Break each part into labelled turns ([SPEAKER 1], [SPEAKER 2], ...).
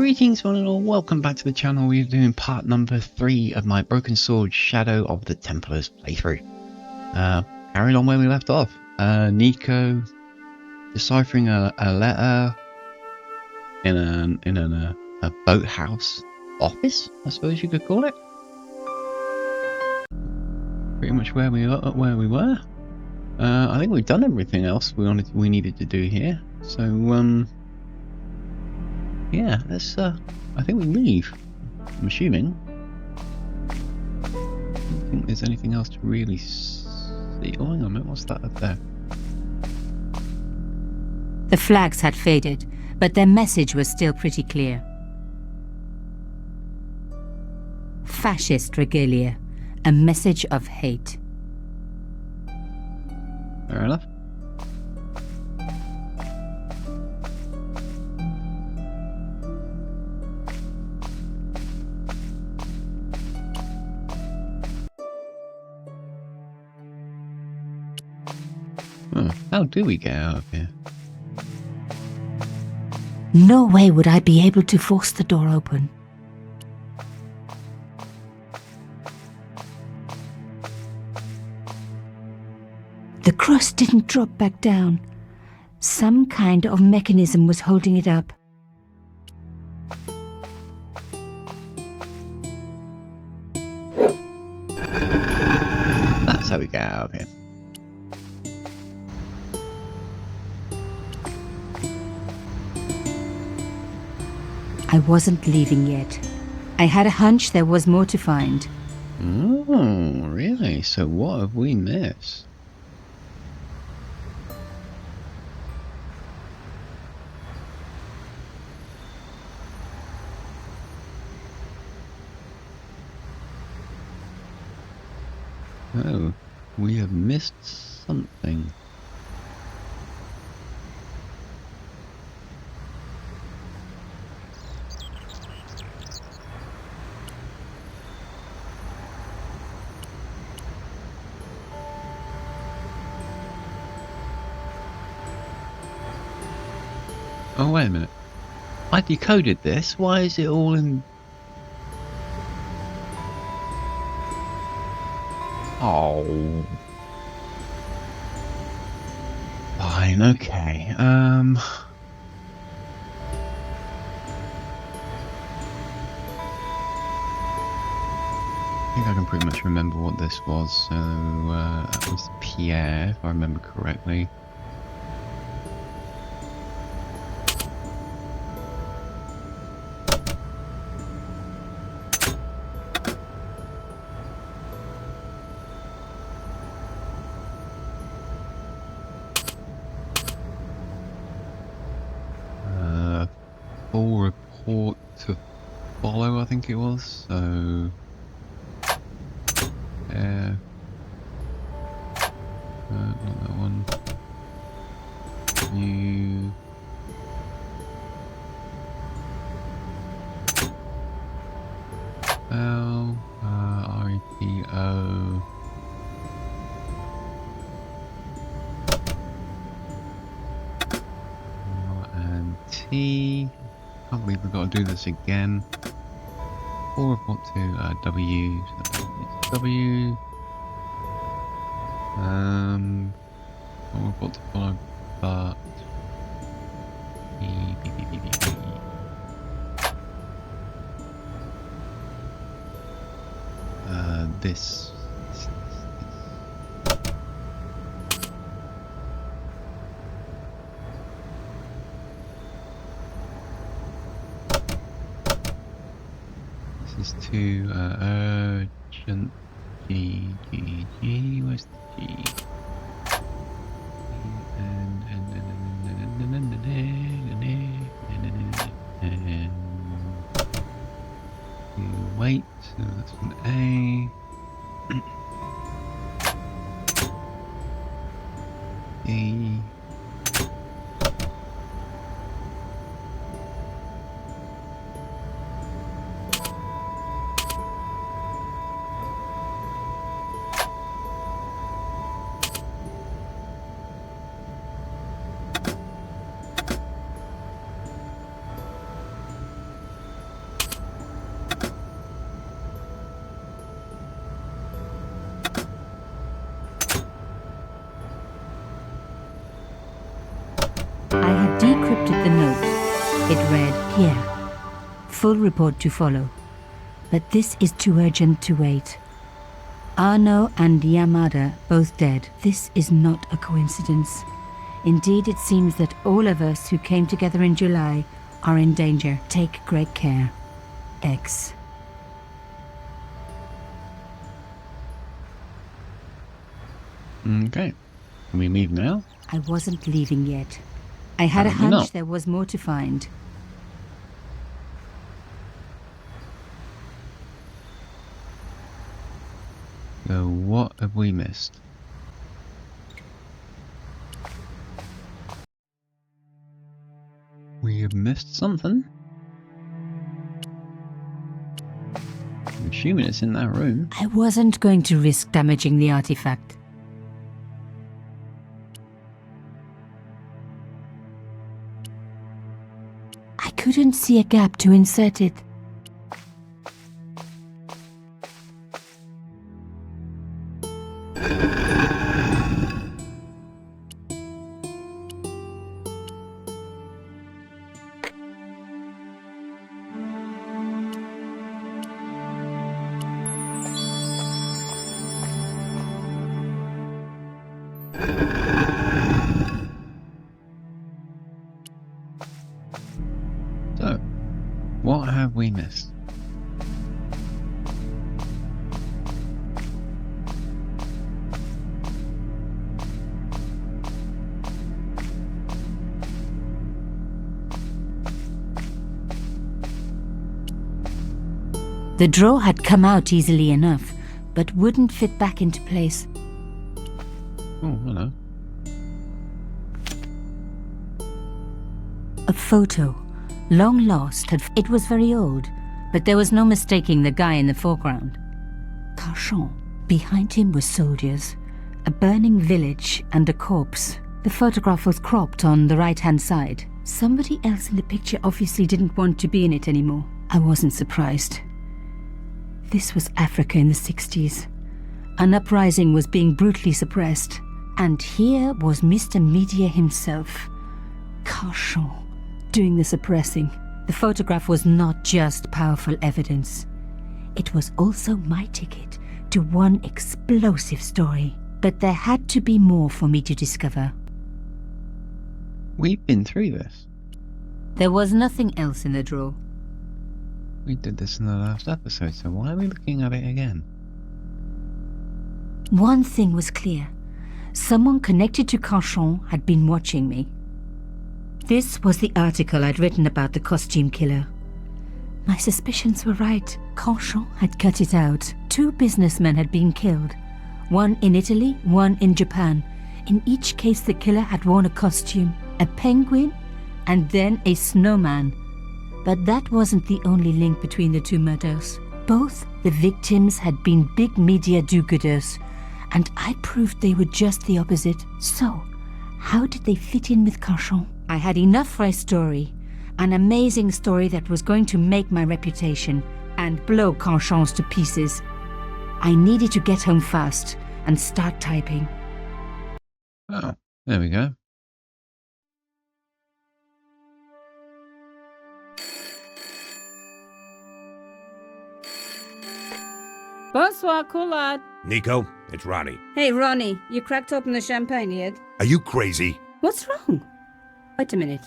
[SPEAKER 1] Greetings one and all, welcome back to the channel. We're doing part number 3 of my Broken Sword Shadow of the Templars playthrough. Carrying on where we left off. Nico deciphering a letter in a boathouse office, I suppose you could call it. Pretty much where we were. I think we've done everything else we needed to do here. So yeah, let's I think we leave. I'm assuming. I don't think there's anything else to really see. Oh, hang on a minute, what's that up there?
[SPEAKER 2] The flags had faded, but their message was still pretty clear. Fascist regalia, a message of hate.
[SPEAKER 1] Fair enough. How do we get out of here?
[SPEAKER 2] No way would I be able to force the door open. The cross didn't drop back down. Some kind of mechanism was holding it up.
[SPEAKER 1] That's how we get out of here.
[SPEAKER 2] I wasn't leaving yet. I had a hunch there was more to find.
[SPEAKER 1] Oh, really? So what have we missed? Oh, we have missed something. Oh, wait a minute. I decoded this. Why is it all in... Oh. Fine, okay. I think I can pretty much remember what this was. So, that was Pierre, if I remember correctly. Full report to follow, I think it was. So, yeah, not that one. New. L REPO. And T. Can't believe we've got to do this again. Full report to W. So W. Full report to follow, but this. This is too urgent. G. Where's the G? And wait. So that's an A. E.
[SPEAKER 2] It read, "Here. Full report to follow. But this is too urgent to wait. Arno and Yamada both dead. This is not a coincidence. Indeed, it seems that all of us who came together in July are in danger. Take great care. X."
[SPEAKER 1] Okay. Can we leave now?
[SPEAKER 2] I wasn't leaving yet. I had a
[SPEAKER 1] Apparently
[SPEAKER 2] hunch
[SPEAKER 1] not.
[SPEAKER 2] there was more to find.
[SPEAKER 1] So what have we missed? We have missed something. I'm assuming it's in that room.
[SPEAKER 2] I wasn't going to risk damaging the artifact. I couldn't see a gap to insert it.
[SPEAKER 1] So, what have we missed?
[SPEAKER 2] The drawer had come out easily enough, but wouldn't fit back into place.
[SPEAKER 1] Oh, hello.
[SPEAKER 2] A photo, long lost, it was very old, but there was no mistaking the guy in the foreground. Carchon. Behind him were soldiers, a burning village and a corpse. The photograph was cropped on the right-hand side. Somebody else in the picture obviously didn't want to be in it anymore. I wasn't surprised. This was Africa in the 60s. An uprising was being brutally suppressed. And here was Mr. Media himself, Carchon, doing the suppressing. The photograph was not just powerful evidence. It was also my ticket to one explosive story. But there had to be more for me to discover.
[SPEAKER 1] We've been through this.
[SPEAKER 2] There was nothing else in the drawer.
[SPEAKER 1] We did this in the last episode, so why are we looking at it again?
[SPEAKER 2] One thing was clear. Someone connected to Carchon had been watching me. This was the article I'd written about the costume killer. My suspicions were right. Carchon had cut it out. 2 businessmen had been killed. One in Italy, one in Japan. In each case, the killer had worn a costume, a penguin, and then a snowman. But that wasn't the only link between the 2 murders. Both the victims had been big media do-gooders, and I proved they were just the opposite. So, how did they fit in with Carchon? I had enough for a story, an amazing story that was going to make my reputation and blow Carchon's to pieces. I needed to get home fast and start typing.
[SPEAKER 1] Oh, there we go.
[SPEAKER 3] Bonsoir, Collard.
[SPEAKER 4] Nico, it's Ronnie.
[SPEAKER 3] Hey, Ronnie, you cracked open the champagne yet?
[SPEAKER 4] Are you crazy?
[SPEAKER 3] What's wrong? Wait a minute.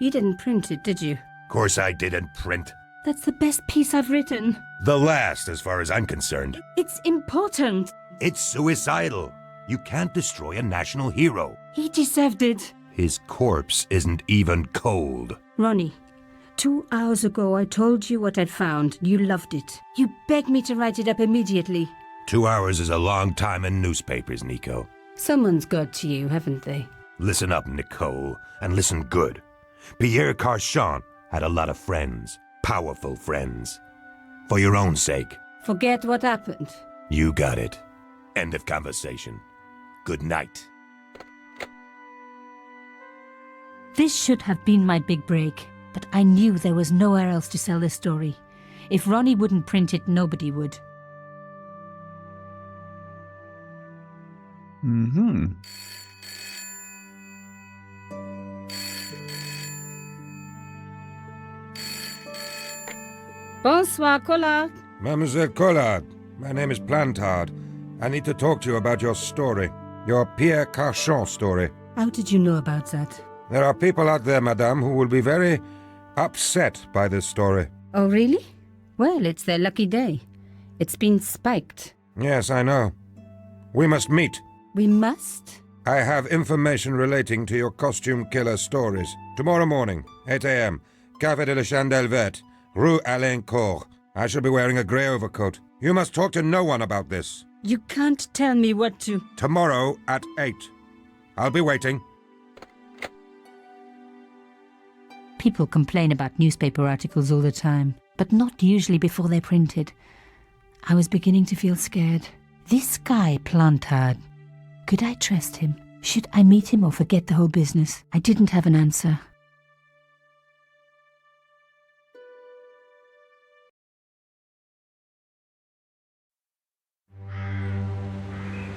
[SPEAKER 3] You didn't print it, did you?
[SPEAKER 4] Course I didn't print.
[SPEAKER 3] That's the best piece I've written.
[SPEAKER 4] The last, as far as I'm concerned.
[SPEAKER 3] It's important.
[SPEAKER 4] It's suicidal. You can't destroy a national hero.
[SPEAKER 3] He deserved it.
[SPEAKER 4] His corpse isn't even cold.
[SPEAKER 3] Ronnie, 2 hours ago I told you what I'd found. You loved it. You begged me to write it up immediately.
[SPEAKER 4] 2 hours is a long time in newspapers, Nico.
[SPEAKER 3] Someone's got to you, haven't they?
[SPEAKER 4] Listen up, Nicole, and listen good. Pierre Carchon had a lot of friends. Powerful friends. For your own sake.
[SPEAKER 3] Forget what happened.
[SPEAKER 4] You got it. End of conversation. Good night.
[SPEAKER 2] This should have been my big break, but I knew there was nowhere else to sell this story. If Ronnie wouldn't print it, nobody would.
[SPEAKER 1] Mm-hmm.
[SPEAKER 3] Bonsoir, Collard.
[SPEAKER 4] Mademoiselle Collard, my name is Plantard. I need to talk to you about your story. Your Pierre Carchon story.
[SPEAKER 3] How did you know about that?
[SPEAKER 4] There are people out there, madame, who will be very upset by this story.
[SPEAKER 3] Oh, really? Well, it's their lucky day. It's been spiked.
[SPEAKER 4] Yes, I know. We must meet.
[SPEAKER 3] We must?
[SPEAKER 4] I have information relating to your costume killer stories. Tomorrow morning, 8 a.m., Café de la Chandelle Verte, Rue Alain Court. I shall be wearing a grey overcoat. You must talk to no one about this.
[SPEAKER 3] You can't tell me what to...
[SPEAKER 4] Tomorrow at 8. I'll be waiting.
[SPEAKER 2] People complain about newspaper articles all the time, but not usually before they're printed. I was beginning to feel scared. This guy, Plantard, could I trust him? Should I meet him or forget the whole business? I didn't have an answer.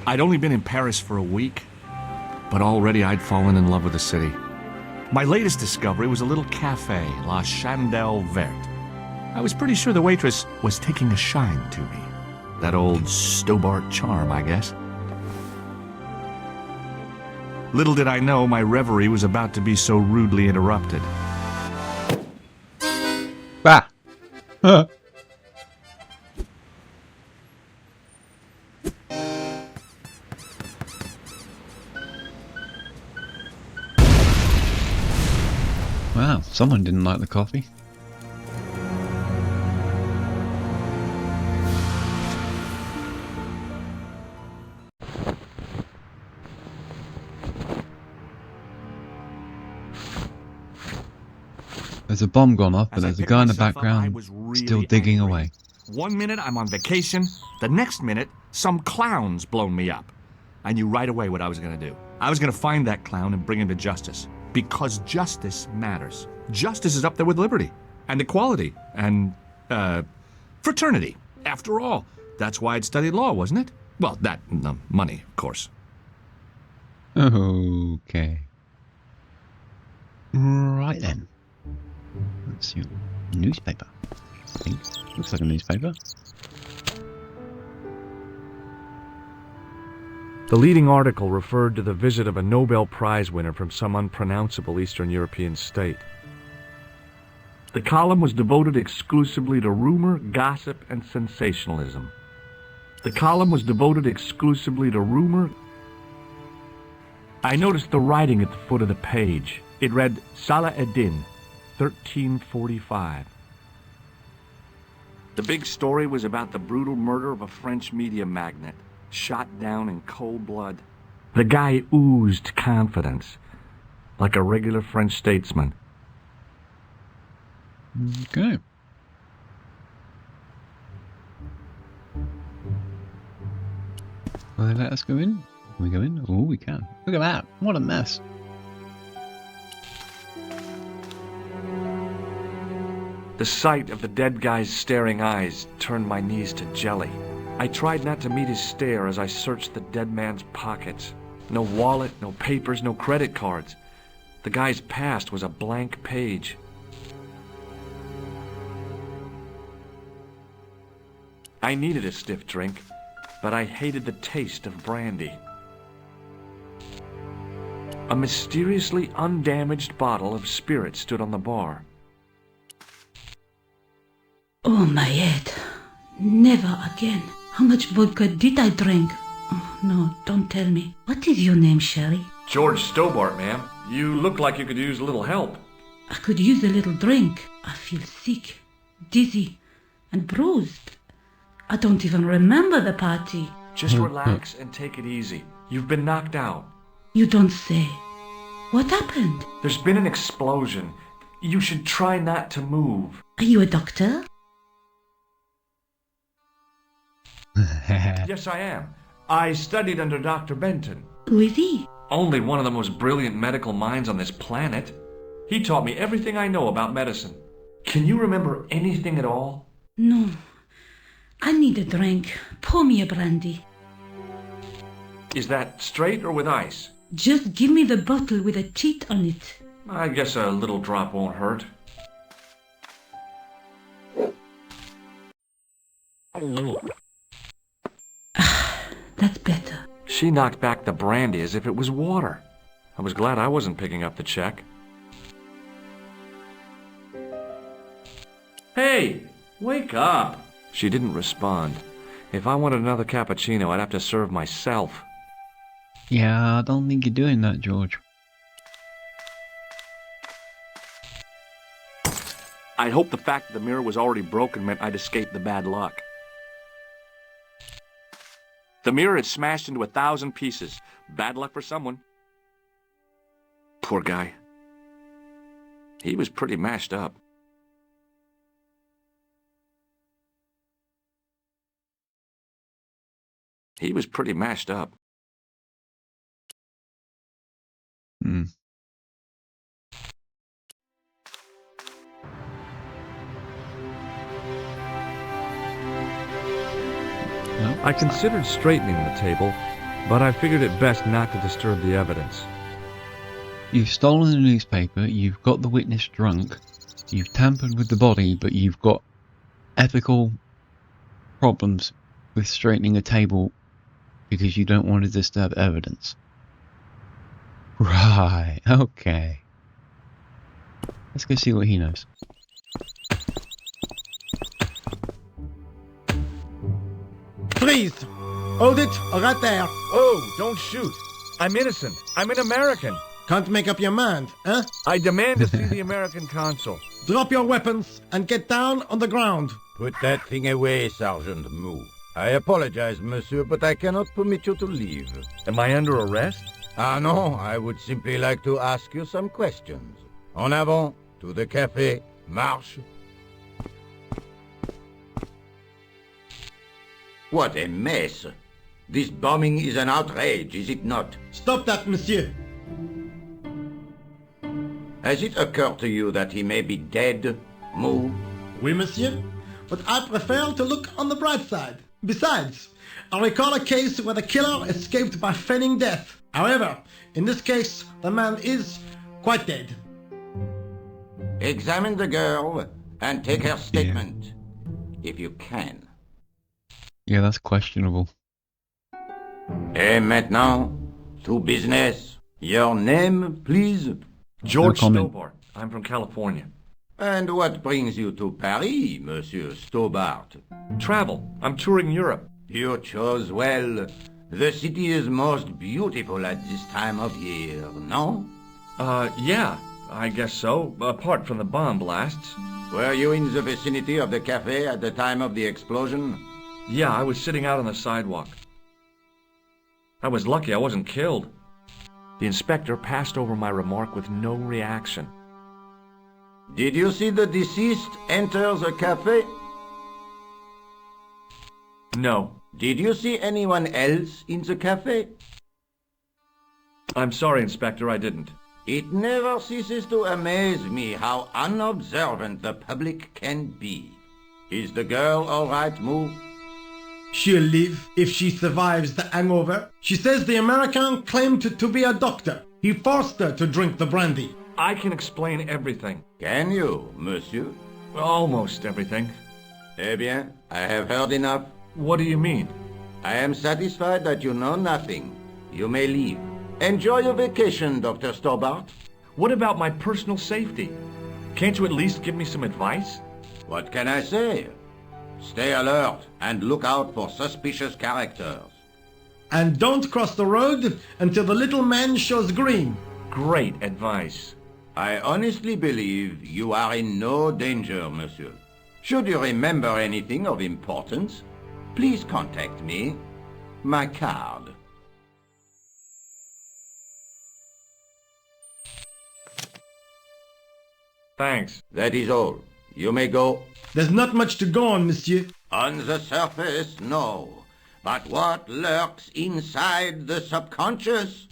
[SPEAKER 5] I'd only been in Paris for a week, but already I'd fallen in love with the city. My latest discovery was a little cafe, La Chandelle Verte. I was pretty sure the waitress was taking a shine to me. That old Stobart charm, I guess. Little did I know my reverie was about to be so rudely interrupted.
[SPEAKER 1] Ah! Wow, someone didn't like the coffee. There's a bomb gone off, but there's a guy in the background still digging away.
[SPEAKER 5] 1 minute I'm on vacation, the next minute some clown's blown me up. I knew right away what I was going to do. I was going to find that clown and bring him to justice. Because justice matters. Justice is up there with liberty, and equality, and, fraternity. After all, that's why I'd studied law, wasn't it? Well, that and the money, of course.
[SPEAKER 1] Okay. Right then. Let's see. Newspaper. I think. Looks like a newspaper.
[SPEAKER 6] The leading article referred to the visit of a Nobel Prize winner from some unpronounceable Eastern European state. The column was devoted exclusively to rumor, gossip, and sensationalism. The column was devoted exclusively to rumor. I noticed the writing at the foot of the page. It read, Salah Eddin, 1345. The big story was about the brutal murder of a French media magnate, shot down in cold blood. The guy oozed confidence, like a regular French statesman.
[SPEAKER 1] Okay. Will they let us go in? Can we go in? Oh, we can. Look at that. What a mess.
[SPEAKER 6] The sight of the dead guy's staring eyes turned my knees to jelly. I tried not to meet his stare as I searched the dead man's pockets. No wallet, no papers, no credit cards. The guy's past was a blank page. I needed a stiff drink, but I hated the taste of brandy. A mysteriously undamaged bottle of spirit stood on the bar.
[SPEAKER 3] Oh, my head. Never again. How much vodka did I drink? Oh, no, don't tell me. What is your name, Sherry?
[SPEAKER 6] George Stobart, ma'am. You look like you could use a little help.
[SPEAKER 3] I could use a little drink. I feel sick, dizzy, and bruised. I don't even remember the party.
[SPEAKER 6] Just relax and take it easy. You've been knocked out.
[SPEAKER 3] You don't say. What happened?
[SPEAKER 6] There's been an explosion. You should try not to move.
[SPEAKER 3] Are you a doctor?
[SPEAKER 6] Yes, I am. I studied under Dr. Benton.
[SPEAKER 3] Who is he?
[SPEAKER 6] Only one of the most brilliant medical minds on this planet. He taught me everything I know about medicine. Can you remember anything at all?
[SPEAKER 3] No. I need a drink. Pour me a brandy.
[SPEAKER 6] Is that straight or with ice?
[SPEAKER 3] Just give me the bottle with a cheat on it.
[SPEAKER 6] I guess a little drop won't hurt.
[SPEAKER 3] That's better.
[SPEAKER 6] She knocked back the brandy as if it was water. I was glad I wasn't picking up the check. Hey, wake up! She didn't respond. If I wanted another cappuccino, I'd have to serve myself.
[SPEAKER 1] Yeah, I don't think you're doing that, George.
[SPEAKER 6] I'd hoped the fact that the mirror was already broken meant I'd escaped the bad luck. The mirror had smashed into 1,000 pieces. Bad luck for someone. Poor guy. He was pretty mashed up. He was pretty mashed up.
[SPEAKER 1] Hmm. No?
[SPEAKER 6] I considered straightening the table, but I figured it best not to disturb the evidence.
[SPEAKER 1] You've stolen the newspaper, you've got the witness drunk, you've tampered with the body, but you've got ethical problems with straightening a table because you don't want to disturb evidence. Right, okay. Let's go see what he knows.
[SPEAKER 7] Freeze! Hold it, right there.
[SPEAKER 6] Oh, don't shoot. I'm innocent. I'm an American.
[SPEAKER 7] Can't make up your mind, huh?
[SPEAKER 6] I demand to see the American consul.
[SPEAKER 7] Drop your weapons and get down on the ground.
[SPEAKER 8] Put that thing away, Sergeant Mou. I apologize, monsieur, but I cannot permit you to leave.
[SPEAKER 6] Am I under arrest?
[SPEAKER 8] Ah, no, I would simply like to ask you some questions. En avant, to the café, marche. What a mess. This bombing is an outrage, is it not?
[SPEAKER 7] Stop that, monsieur.
[SPEAKER 8] Has it occurred to you that he may be dead, Mou?
[SPEAKER 7] Oui, monsieur. But I prefer to look on the bright side. Besides, I recall a case where the killer escaped by feigning death. However, in this case, the man is quite dead.
[SPEAKER 8] Examine the girl and take her statement, if you can.
[SPEAKER 1] Yeah, that's questionable.
[SPEAKER 8] Et maintenant, to business. Your name, please?
[SPEAKER 6] George
[SPEAKER 1] No comment.
[SPEAKER 6] Stobart. I'm from California.
[SPEAKER 8] And what brings you to Paris, Monsieur Stobart?
[SPEAKER 6] Travel. I'm touring Europe.
[SPEAKER 8] You chose well. The city is most beautiful at this time of year, no?
[SPEAKER 6] Yeah, I guess so, apart from the bomb blasts.
[SPEAKER 8] Were you in the vicinity of the cafe at the time of the explosion?
[SPEAKER 6] Yeah, I was sitting out on the sidewalk. I was lucky I wasn't killed. The inspector passed over my remark with no reaction.
[SPEAKER 8] Did you see the deceased enter the cafe?
[SPEAKER 6] No.
[SPEAKER 8] Did you see anyone else in the cafe?
[SPEAKER 6] I'm sorry, Inspector, I didn't.
[SPEAKER 8] It never ceases to amaze me how unobservant the public can be. Is the girl all right, Mou?
[SPEAKER 7] She'll live if she survives the hangover. She says the American claimed to be a doctor. He forced her to drink the brandy.
[SPEAKER 6] I can explain everything.
[SPEAKER 8] Can you, monsieur?
[SPEAKER 6] Almost everything.
[SPEAKER 8] Eh bien, I have heard enough.
[SPEAKER 6] What do you mean?
[SPEAKER 8] I am satisfied that you know nothing. You may leave. Enjoy your vacation, Dr. Stobart.
[SPEAKER 6] What about my personal safety? Can't you at least give me some advice?
[SPEAKER 8] What can I say? Stay alert and look out for suspicious characters.
[SPEAKER 7] And don't cross the road until the little man shows green.
[SPEAKER 6] Great advice.
[SPEAKER 8] I honestly believe you are in no danger, monsieur. Should you remember anything of importance, please contact me. My card.
[SPEAKER 6] Thanks.
[SPEAKER 8] That is all. You may go.
[SPEAKER 7] There's not much to go on, monsieur.
[SPEAKER 8] On the surface, no. But what lurks inside the subconscious?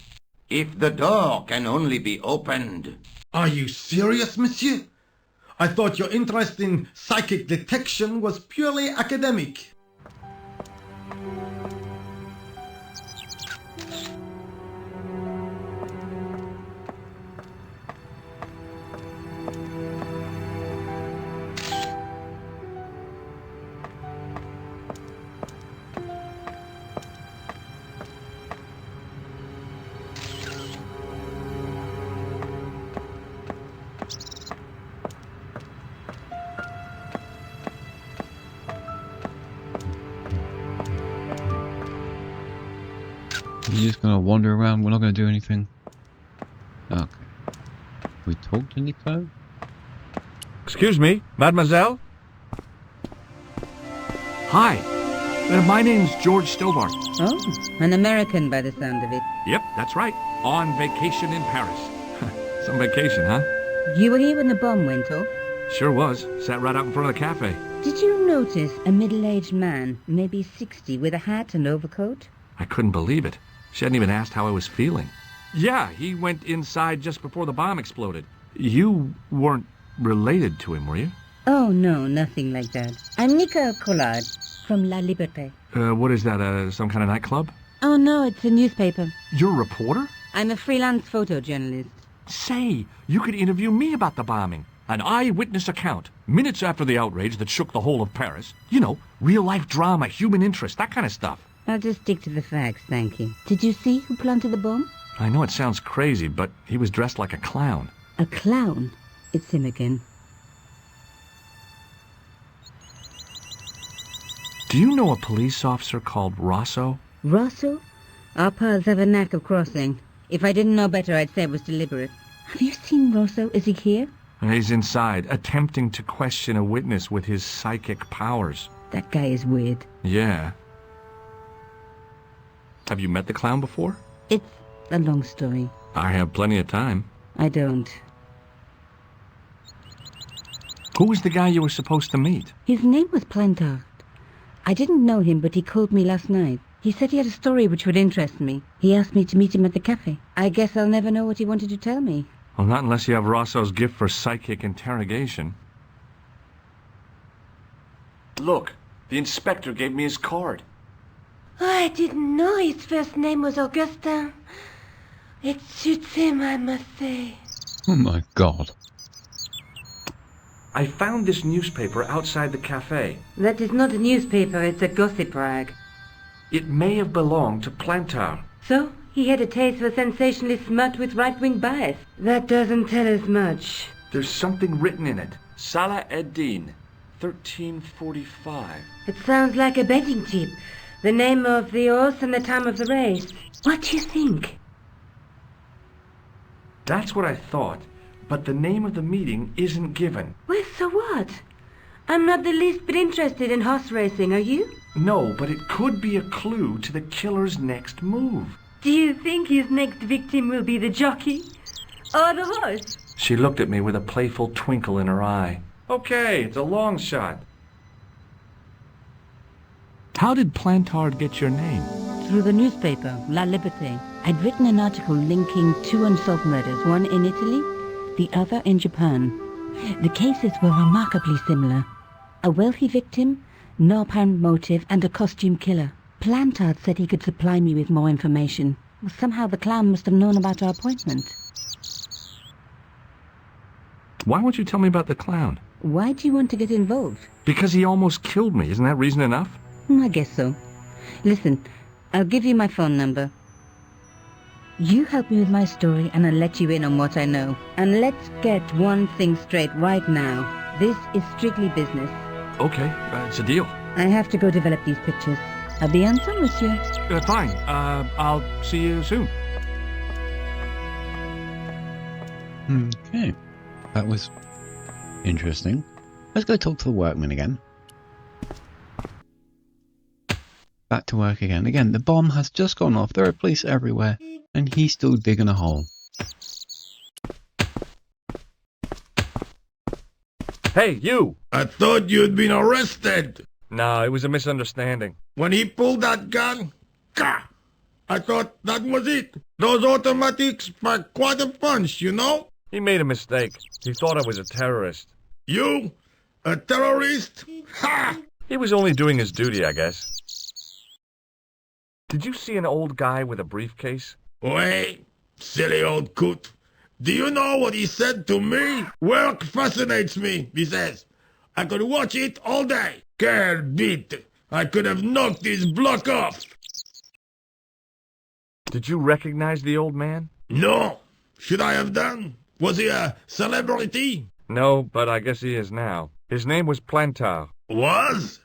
[SPEAKER 8] If the door can only be opened...
[SPEAKER 7] Are you serious, monsieur? I thought your interest in psychic detection was purely academic.
[SPEAKER 1] You're just gonna wander around, we're not gonna do anything. Okay. We talk to Nico?
[SPEAKER 6] Excuse me, mademoiselle?
[SPEAKER 5] Hi. My name's George Stobart.
[SPEAKER 9] Oh, an American by the sound of it.
[SPEAKER 5] Yep, that's right. On vacation in Paris. Some vacation, huh?
[SPEAKER 9] You were here when the bomb went off?
[SPEAKER 5] Sure was. Sat right out in front of the cafe.
[SPEAKER 9] Did you notice a middle-aged man, maybe 60, with a hat and overcoat?
[SPEAKER 5] I couldn't believe it. She hadn't even asked how I was feeling. Yeah, he went inside just before the bomb exploded. You weren't related to him, were you?
[SPEAKER 9] Oh, no, nothing like that. I'm Nika Collard from La Liberté.
[SPEAKER 5] What is that, some kind of nightclub?
[SPEAKER 9] Oh, no, it's a newspaper.
[SPEAKER 5] You're a reporter?
[SPEAKER 9] I'm a freelance photojournalist.
[SPEAKER 5] Say, you could interview me about the bombing. An eyewitness account, minutes after the outrage that shook the whole of Paris. You know, real-life drama, human interest, that kind of stuff.
[SPEAKER 9] I'll just stick to the facts, thank you. Did you see who planted the bomb?
[SPEAKER 5] I know it sounds crazy, but he was dressed like a clown.
[SPEAKER 9] A clown? It's him again.
[SPEAKER 5] Do you know a police officer called Rosso?
[SPEAKER 9] Rosso? Our paths have a knack of crossing. If I didn't know better, I'd say it was deliberate. Have you seen Rosso? Is he here?
[SPEAKER 5] He's inside, attempting to question a witness with his psychic powers.
[SPEAKER 9] That guy is weird.
[SPEAKER 5] Yeah. Have you met the clown before?
[SPEAKER 9] It's a long story.
[SPEAKER 5] I have plenty of time.
[SPEAKER 9] I don't.
[SPEAKER 5] Who was the guy you were supposed to meet?
[SPEAKER 9] His name was Plantard. I didn't know him, but he called me last night. He said he had a story which would interest me. He asked me to meet him at the cafe. I guess I'll never know what he wanted to tell me.
[SPEAKER 5] Well, not unless you have Rosso's gift for psychic interrogation. Look, the inspector gave me his card.
[SPEAKER 10] I didn't know his first name was Augustin. It suits him, I must say.
[SPEAKER 1] Oh my god.
[SPEAKER 5] I found this newspaper outside the cafe.
[SPEAKER 9] That is not a newspaper, it's a gossip rag.
[SPEAKER 5] It may have belonged to Plantard.
[SPEAKER 9] So, he had a taste for sensationalist smut with right-wing bias. That doesn't tell us much.
[SPEAKER 5] There's something written in it. Salah Eddin, 1345.
[SPEAKER 9] It sounds like a betting tip. The name of the horse and the time of the race. What do you think?
[SPEAKER 5] That's what I thought, but the name of the meeting isn't given.
[SPEAKER 9] Well, so what? I'm not the least bit interested in horse racing, are you?
[SPEAKER 5] No, but it could be a clue to the killer's next move.
[SPEAKER 9] Do you think his next victim will be the jockey? Or the horse?
[SPEAKER 5] She looked at me with a playful twinkle in her eye. Okay, it's a long shot. How did Plantard get your name?
[SPEAKER 9] Through the newspaper, La Liberté. I'd written an article linking two unsolved murders, one in Italy, the other in Japan. The cases were remarkably similar. A wealthy victim, no apparent motive, and a costume killer. Plantard said he could supply me with more information. Somehow the clown must have known about our appointment.
[SPEAKER 5] Why won't you tell me about the clown?
[SPEAKER 9] Why do you want to get involved?
[SPEAKER 5] Because he almost killed me. Isn't that reason enough?
[SPEAKER 9] I guess so. Listen, I'll give you my phone number. You help me with my story and I'll let you in on what I know. And let's get one thing straight right now. This is strictly business.
[SPEAKER 5] Okay, it's a deal.
[SPEAKER 9] I have to go develop these pictures. À bientôt, monsieur.
[SPEAKER 5] Fine. I'll see you soon.
[SPEAKER 1] Okay. That was interesting. Let's go talk to the workman again. Back to work again. Again, the bomb has just gone off. There are police everywhere. And he's still digging a hole.
[SPEAKER 6] Hey, you!
[SPEAKER 7] I thought you'd been arrested.
[SPEAKER 6] No, it was a misunderstanding.
[SPEAKER 7] When he pulled that gun, gah! I thought that was it. Those automatics pack quite a punch, you know?
[SPEAKER 6] He made a mistake. He thought I was a terrorist.
[SPEAKER 7] You? A terrorist? Ha!
[SPEAKER 6] He was only doing his duty, I guess. Did you see an old guy with a briefcase?
[SPEAKER 7] Wait, silly old coot. Do you know what he said to me? Work fascinates me, he says. I could watch it all day. Quelle bite. I could have knocked his block off.
[SPEAKER 6] Did you recognize the old man?
[SPEAKER 7] No. Should I have done? Was he a celebrity?
[SPEAKER 6] No, but I guess he is now. His name was Plantard.
[SPEAKER 7] Was?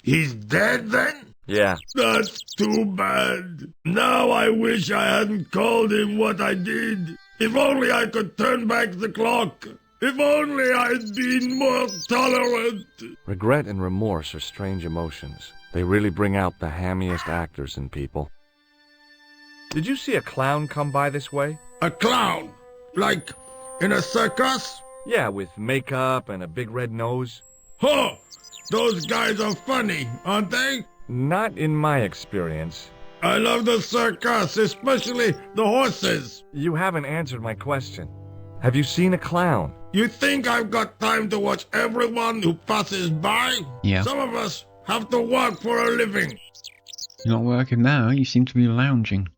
[SPEAKER 7] He's dead then?
[SPEAKER 6] Yeah.
[SPEAKER 11] That's too bad. Now I wish I hadn't called him what I did. If only I could turn back the clock. If only I'd been more tolerant.
[SPEAKER 6] Regret and remorse are strange emotions. They really bring out the hammiest actors in people. Did you see a clown come by this way?
[SPEAKER 11] A clown? Like in a circus?
[SPEAKER 6] Yeah, with makeup and a big red nose.
[SPEAKER 11] Huh! Those guys are funny, aren't they?
[SPEAKER 6] Not in my experience.
[SPEAKER 11] I love the circus, especially the horses.
[SPEAKER 6] You haven't answered my question. Have you seen a clown?
[SPEAKER 11] You think I've got time to watch everyone who passes by?
[SPEAKER 1] Yeah.
[SPEAKER 11] Some of us have to work for a living.
[SPEAKER 1] You're not working now. You seem to be lounging.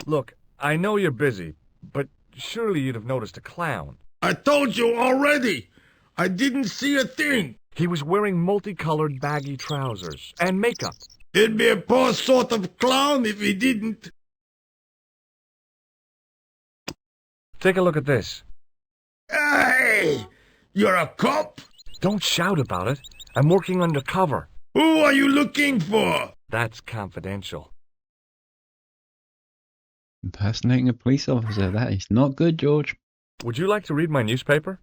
[SPEAKER 6] Look, I know you're busy, but surely you'd have noticed a clown.
[SPEAKER 11] I told you already. I didn't see a thing.
[SPEAKER 6] He was wearing multicolored baggy trousers and makeup.
[SPEAKER 11] He'd be a poor sort of clown if he didn't.
[SPEAKER 6] Take a look at this.
[SPEAKER 11] Hey! You're a cop?
[SPEAKER 6] Don't shout about it. I'm working undercover.
[SPEAKER 11] Who are you looking for?
[SPEAKER 6] That's confidential.
[SPEAKER 1] Impersonating a police officer. That is not good, George.
[SPEAKER 6] Would you like to read my newspaper?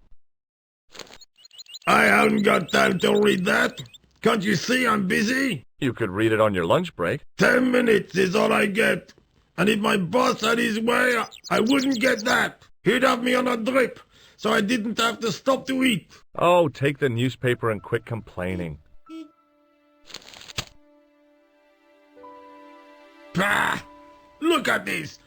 [SPEAKER 11] I haven't got time to read that. Can't you see I'm busy?
[SPEAKER 6] You could read it on your lunch break.
[SPEAKER 11] 10 minutes is all I get. And if my boss had his way, I wouldn't get that. He'd have me on a drip, so I didn't have to stop to eat.
[SPEAKER 6] Oh, take the newspaper and quit complaining.
[SPEAKER 11] Pah! Look at this.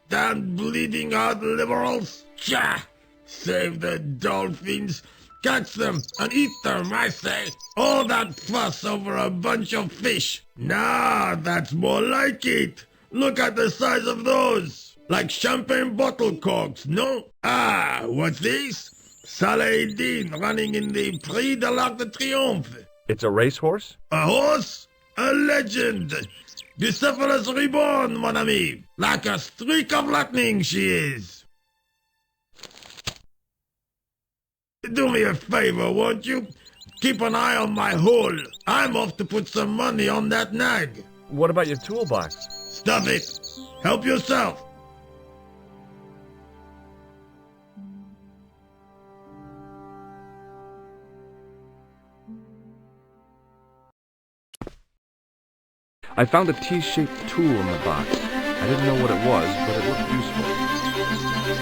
[SPEAKER 11] Damn bleeding heart liberals. Tcha! Save the dolphins. Catch them and eat them, I say. All that fuss over a bunch of fish. Nah, that's more like it. Look at the size of those. Like champagne bottle corks, no? Ah, what's this? Saladin running in the Prix de l'Arc de Triomphe.
[SPEAKER 6] It's a racehorse?
[SPEAKER 11] A horse? A legend. Bucephalus reborn, mon ami. Like a streak of lightning she is. Do me a favor, won't you? Keep an eye on my hole. I'm off to put some money on that nag.
[SPEAKER 6] What about your toolbox?
[SPEAKER 11] Stuff it. Help yourself.
[SPEAKER 6] I found a T-shaped tool in the box. I didn't know what it was, but it looked useful.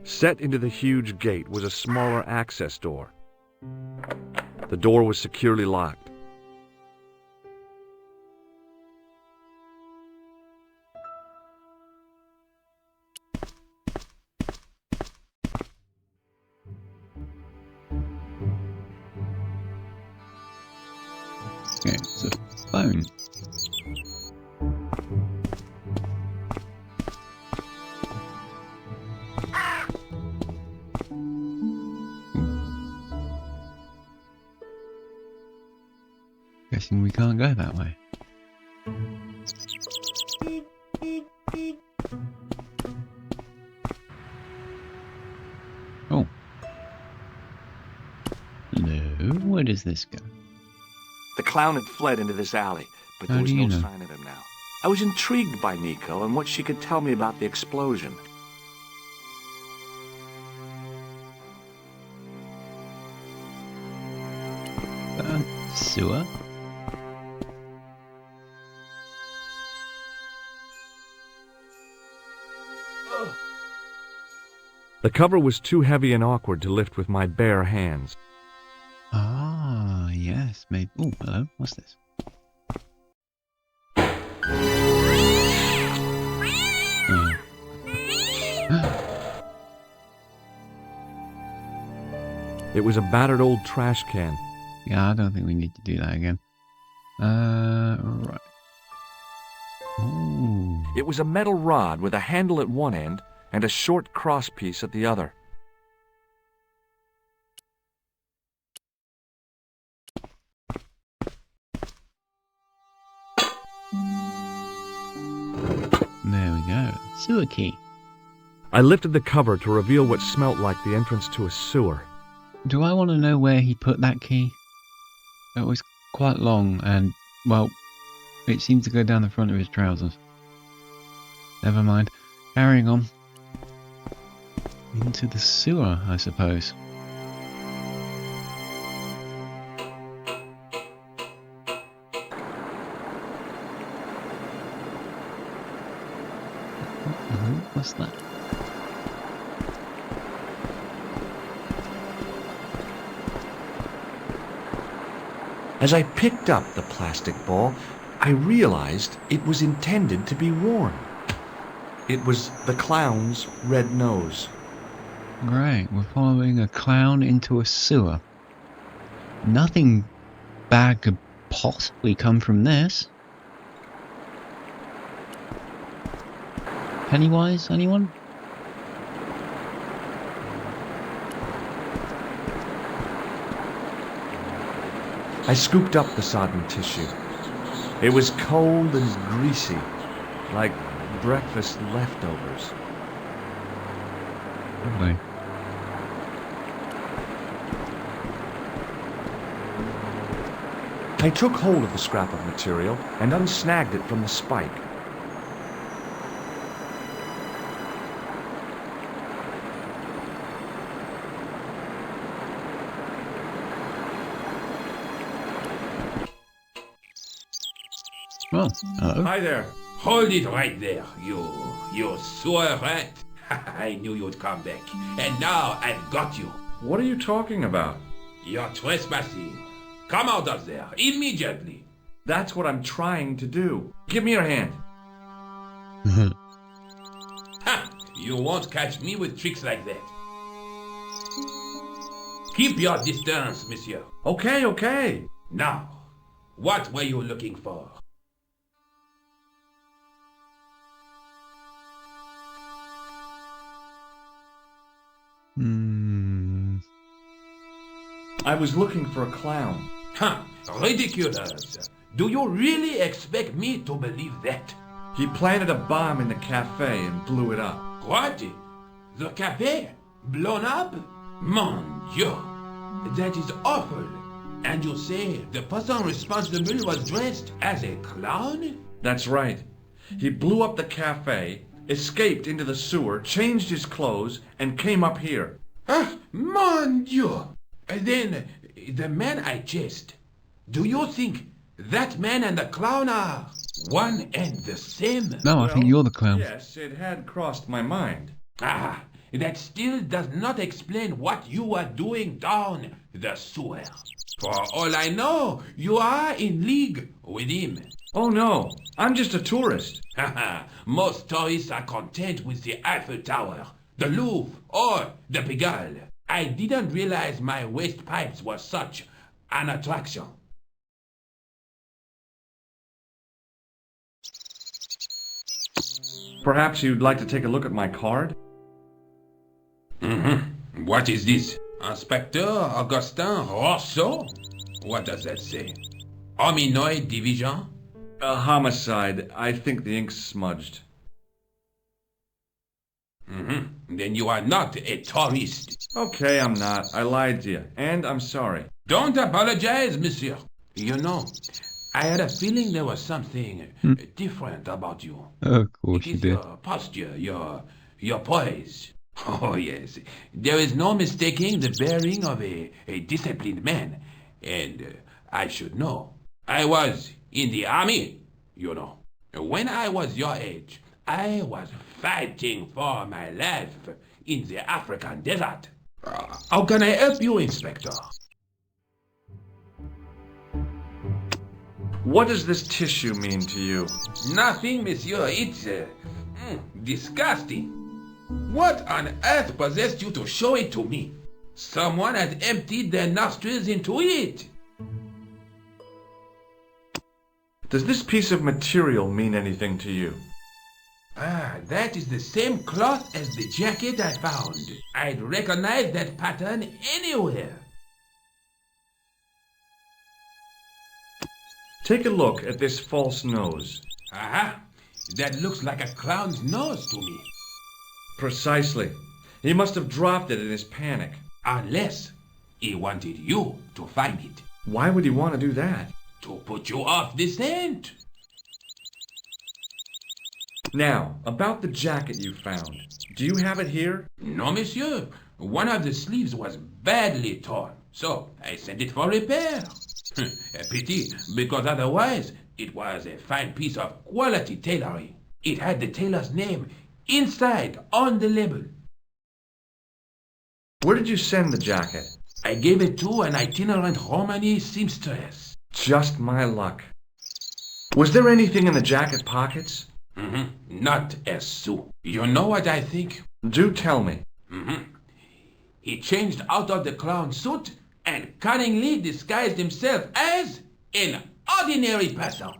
[SPEAKER 6] Set into the huge gate was a smaller access door. The door was securely locked.
[SPEAKER 1] Okay, it's a phone. Guessing we can't go that way. Oh. No, where does this go?
[SPEAKER 5] The clown had fled into this alley, but
[SPEAKER 1] How
[SPEAKER 5] there was
[SPEAKER 1] do you
[SPEAKER 5] no
[SPEAKER 1] know?
[SPEAKER 5] sign of him now. I was intrigued by Nico and what she could tell me about the explosion.
[SPEAKER 1] Sewer?
[SPEAKER 6] The cover was too heavy and awkward to lift with my bare hands.
[SPEAKER 1] Ah, yes, maybe. Oh, hello. What's this?
[SPEAKER 6] It was a battered old trash can.
[SPEAKER 1] Yeah, I don't think we need to do that again. Right. Ooh.
[SPEAKER 6] It was a metal rod with a handle at one end and a short crosspiece at the other.
[SPEAKER 1] There we go. sewer key.
[SPEAKER 6] I lifted the cover to reveal what smelt like the entrance to a sewer.
[SPEAKER 1] Do I want to know where he put that key? It was quite long and, well, it seemed to go down the front of his trousers. Never mind. Carrying on. Into the sewer, I suppose. What's that?
[SPEAKER 5] As I picked up the plastic ball, I realized it was intended to be worn. It was the clown's red nose.
[SPEAKER 1] Right, we're following a clown into a sewer. Nothing bad could possibly come from this. Pennywise, anyone?
[SPEAKER 5] I scooped up the sodden tissue. It was cold and greasy, like breakfast leftovers.
[SPEAKER 1] Lovely.
[SPEAKER 5] I took hold of the scrap of material and unsnagged it from the spike.
[SPEAKER 1] Oh, hello.
[SPEAKER 11] Hi there. Hold it right there, you sewer rat. I knew you'd come back. And now I've got you.
[SPEAKER 6] What are you talking about?
[SPEAKER 11] You're trespassing. Come out of there, immediately.
[SPEAKER 5] That's what I'm trying to do. Give me your hand.
[SPEAKER 11] Ha! You won't catch me with tricks like that. Keep your distance, monsieur.
[SPEAKER 5] Okay, okay.
[SPEAKER 11] Now, what were you looking for?
[SPEAKER 5] I was looking for a clown.
[SPEAKER 11] Huh, ridiculous. Do you really expect me to believe that?
[SPEAKER 5] He planted a bomb in the cafe and blew it up.
[SPEAKER 11] What? The cafe? Blown up? Mon Dieu. That is awful. And you say the person responsible was dressed as a clown?
[SPEAKER 5] That's right. He blew up the cafe, escaped into the sewer, changed his clothes, and came up here.
[SPEAKER 11] Ah, mon Dieu. Then, the man I chased, do you think that man and the clown are one and the same?
[SPEAKER 1] No, I think you're the clown.
[SPEAKER 5] Yes, it had crossed my mind.
[SPEAKER 11] Ah, that still does not explain what you are doing down the sewer. For all I know, you are in league with him.
[SPEAKER 5] Oh no, I'm just a tourist.
[SPEAKER 11] Haha, most tourists are content with the Eiffel Tower, the Louvre, or the Pigalle. I didn't realize my waste pipes were such an attraction.
[SPEAKER 5] Perhaps you'd like to take a look at my card?
[SPEAKER 11] What is this? Inspector Augustin Rousseau? What does that say? Hominoid Division?
[SPEAKER 5] A homicide. I think the ink's smudged.
[SPEAKER 11] Then you are not a tourist.
[SPEAKER 5] Okay, I'm not. I lied to you, and I'm sorry.
[SPEAKER 11] Don't apologize, monsieur. You know, I had a feeling there was something different about you.
[SPEAKER 1] Of course
[SPEAKER 11] It
[SPEAKER 1] you
[SPEAKER 11] is
[SPEAKER 1] did.
[SPEAKER 11] your posture, your poise. Oh, yes. There is no mistaking the bearing of a disciplined man. And I should know. I was in the army, you know. When I was your age, I was fighting for my life in the African desert. How can I help you, Inspector?
[SPEAKER 5] What does this tissue mean to you?
[SPEAKER 11] Nothing, monsieur. It's disgusting. What on earth possessed you to show it to me? Someone has emptied their nostrils into it.
[SPEAKER 5] Does this piece of material mean anything to you?
[SPEAKER 11] Ah, that is the same cloth as the jacket I found. I'd recognize that pattern anywhere.
[SPEAKER 5] Take a look at this false nose.
[SPEAKER 11] Aha! That looks like a clown's nose to me.
[SPEAKER 6] Precisely. He must have dropped it in his panic.
[SPEAKER 11] Unless he wanted you to find it.
[SPEAKER 6] Why would he want to do that?
[SPEAKER 11] To put you off the scent.
[SPEAKER 6] Now, about the jacket you found. Do you have it here?
[SPEAKER 11] No, monsieur. One of the sleeves was badly torn, so I sent it for repair. A pity, because otherwise it was a fine piece of quality tailoring. It had the tailor's name inside on the label.
[SPEAKER 6] Where did you send the jacket?
[SPEAKER 11] I gave it to an itinerant Romani seamstress.
[SPEAKER 6] Just my luck. Was there anything in the jacket pockets?
[SPEAKER 11] Not a sou. You know what I think?
[SPEAKER 6] Do tell me.
[SPEAKER 11] He changed out of the clown suit and cunningly disguised himself as an ordinary person.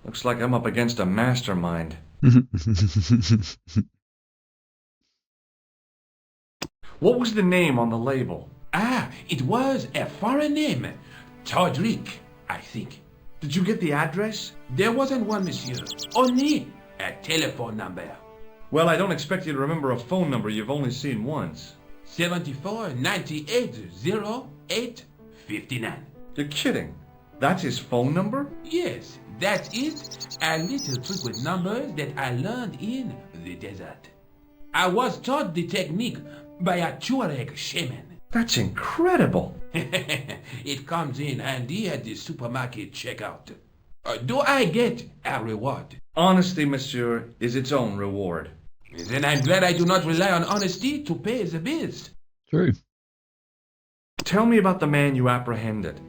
[SPEAKER 6] Looks like I'm up against a mastermind. What was the name on the label?
[SPEAKER 11] It was a foreign name. Todrick, I think.
[SPEAKER 6] Did you get the address?
[SPEAKER 11] There wasn't one, monsieur. Only a telephone number.
[SPEAKER 6] Well, I don't expect you to remember a phone number you've only seen once.
[SPEAKER 11] 74 98 08 59.
[SPEAKER 6] You're kidding. That's his phone number?
[SPEAKER 11] Yes, that's it. A little trick with numbers that I learned in the desert. I was taught the technique by a Tuareg shaman.
[SPEAKER 6] That's incredible.
[SPEAKER 11] It comes in handy at the supermarket checkout. Do I get a reward?
[SPEAKER 6] Honesty, monsieur, is its own reward.
[SPEAKER 11] Then I'm glad I do not rely on honesty to pay the bills.
[SPEAKER 1] True.
[SPEAKER 6] Tell me about the man you apprehended.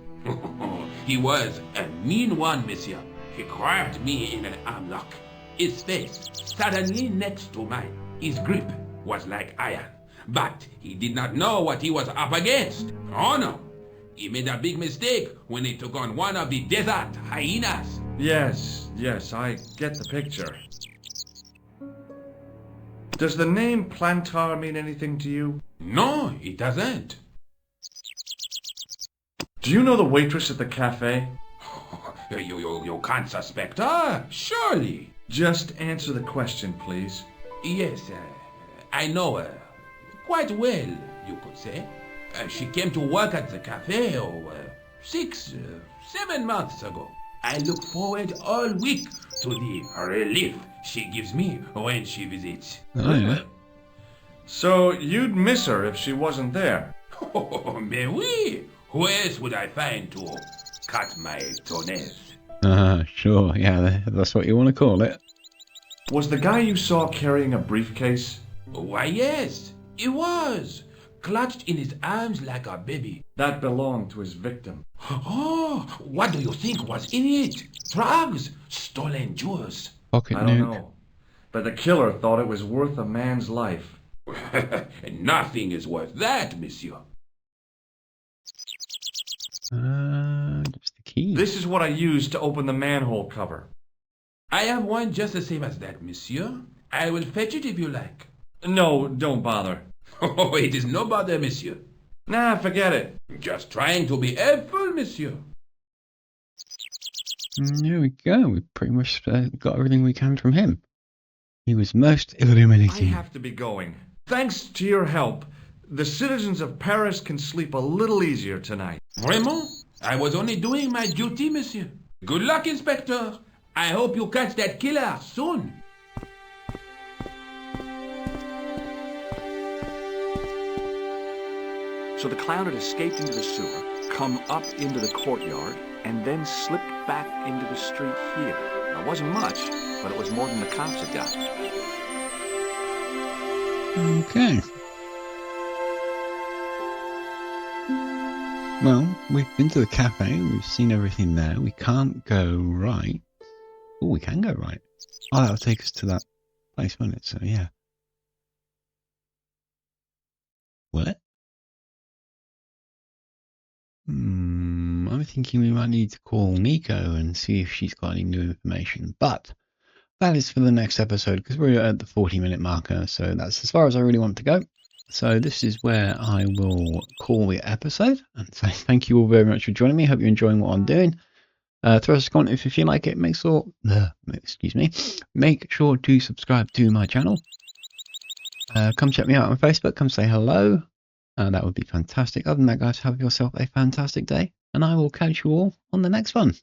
[SPEAKER 11] He was a mean one, monsieur. He grabbed me in an arm lock. His face suddenly next to mine. His grip was like iron. But he did not know what he was up against. Oh no! He made a big mistake when he took on one of the desert hyenas.
[SPEAKER 6] Yes, I get the picture. Does the name Plantar mean anything to you?
[SPEAKER 11] No, it doesn't.
[SPEAKER 6] Do you know the waitress at the cafe?
[SPEAKER 11] You can't suspect her, surely.
[SPEAKER 6] Just answer the question, please.
[SPEAKER 11] Yes, I know her. Quite well, you could say. She came to work at the cafe 7 months ago. I look forward all week to the relief she gives me when she visits.
[SPEAKER 1] Oh, yeah.
[SPEAKER 6] So you'd miss her if she wasn't there?
[SPEAKER 11] Oh, mais oui. Who else would I find to cut my toenails?
[SPEAKER 1] Sure, yeah, that's what you want to call it.
[SPEAKER 6] Was the guy you saw carrying a briefcase?
[SPEAKER 11] Why, yes. He was, clutched in his arms like a baby.
[SPEAKER 6] That belonged to his victim.
[SPEAKER 11] Oh, what do you think was in it? Drugs? Stolen jewels?
[SPEAKER 1] Pocket
[SPEAKER 6] I don't
[SPEAKER 1] nuke.
[SPEAKER 6] know. But the killer thought it was worth a man's life.
[SPEAKER 11] Nothing is worth that, monsieur.
[SPEAKER 1] Just the key.
[SPEAKER 6] This is what I used to open the manhole cover.
[SPEAKER 11] I have one just the same as that, monsieur. I will fetch it if you like.
[SPEAKER 6] No, don't bother.
[SPEAKER 11] Oh, it is no bother, monsieur.
[SPEAKER 6] Nah, forget it.
[SPEAKER 11] Just trying to be helpful, monsieur.
[SPEAKER 1] There we go. We pretty much got everything we can from him. He was most illuminating.
[SPEAKER 6] I have to be going. Thanks to your help, the citizens of Paris can sleep a little easier tonight.
[SPEAKER 11] Vraiment? I was only doing my duty, monsieur. Good luck, Inspector. I hope you catch that killer soon.
[SPEAKER 5] So the clown had escaped into the sewer, come up into the courtyard, and then slipped back into the street here. Now, it wasn't much, but it was more than the cops had got.
[SPEAKER 1] Okay. Well, we've been to the cafe, we've seen everything there. We can't go right. Oh, we can go right. Oh, that'll take us to that place, won't it? So, yeah. Will it? I'm thinking we might need to call Nico and see if she's got any new information. But that is for the next episode because we're at the 40-minute marker. So that's as far as I really want to go. So this is where I will call the episode and say thank you all very much for joining me. Hope you're enjoying what I'm doing. Throw us a comment if you feel like it. Make sure to subscribe to my channel. Come check me out on Facebook. Come say hello. That would be fantastic. Other than that, guys, have yourself a fantastic day, and I will catch you all on the next one.